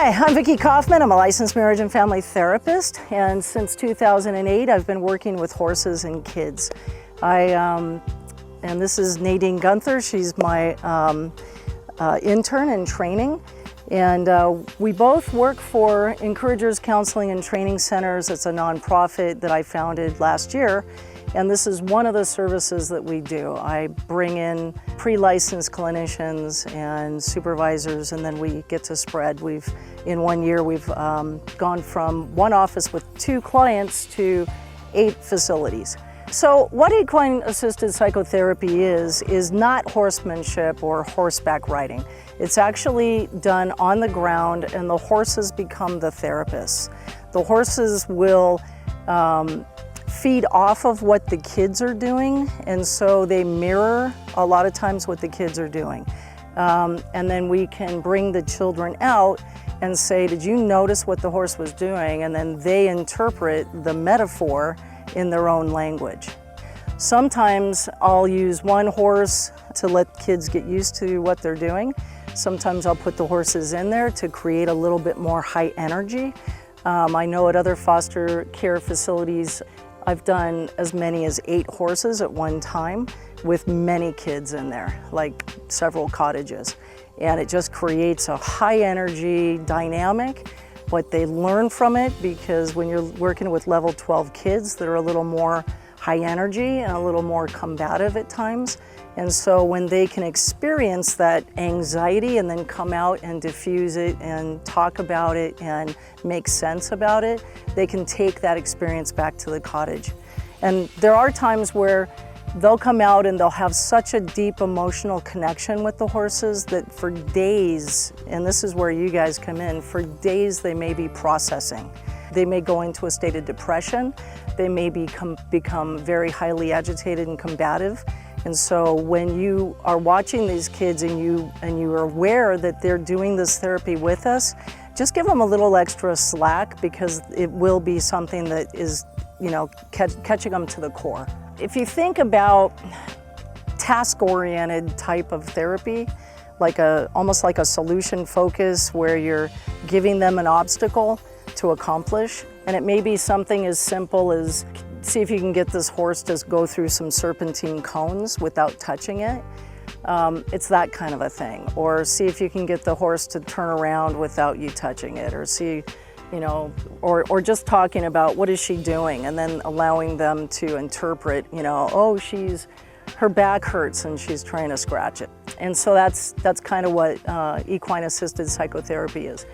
Hi, I'm Vicki Kaufman. I'm a licensed marriage and family therapist, and since 2008 I've been working with horses and kids. And this is Nadine Gunther. She's my intern in training, and we both work for Encouragers Counseling and Training Centers. It's a nonprofit that I founded last year, and this is one of the services that we do. I bring in pre-licensed clinicians and supervisors, and then we get to spread. In 1 year, we've gone from one office with 2 clients to 8 facilities. So what equine-assisted psychotherapy is not horsemanship or horseback riding. It's actually done on the ground, and the horses become the therapists. The horses will feed off of what the kids are doing, and so they mirror a lot of times what the kids are doing. And then we can bring the children out and say, did you notice what the horse was doing? And then they interpret the metaphor in their own language. Sometimes I'll use one horse to let kids get used to what they're doing. Sometimes I'll put the horses in there to create a little bit more high energy. I know at other foster care facilities, I've done as many as 8 horses at one time with many kids in there, like several cottages. And it just creates a high energy dynamic, but they learn from it because when you're working with level 12 kids that are a little more high energy and a little more combative at times. And so when they can experience that anxiety and then come out and diffuse it and talk about it and make sense about it, they can take that experience back to the cottage. And there are times where they'll come out and they'll have such a deep emotional connection with the horses that for days, and this is where you guys come in, for days they may be processing. They may go into a state of depression. They may become very highly agitated and combative. And so when you are watching these kids and you are aware that they're doing this therapy with us, just give them a little extra slack, because it will be something that is, catching them to the core. If you think about task-oriented type of therapy, almost like a solution focus where you're giving them an obstacle to accomplish, and it may be something as simple as see if you can get this horse to go through some serpentine cones without touching it. It's that kind of a thing. Or see if you can get the horse to turn around without you touching it, or see, or just talking about what is she doing, and then allowing them to interpret, oh, her back hurts and she's trying to scratch it. And so that's kind of what equine-assisted psychotherapy is.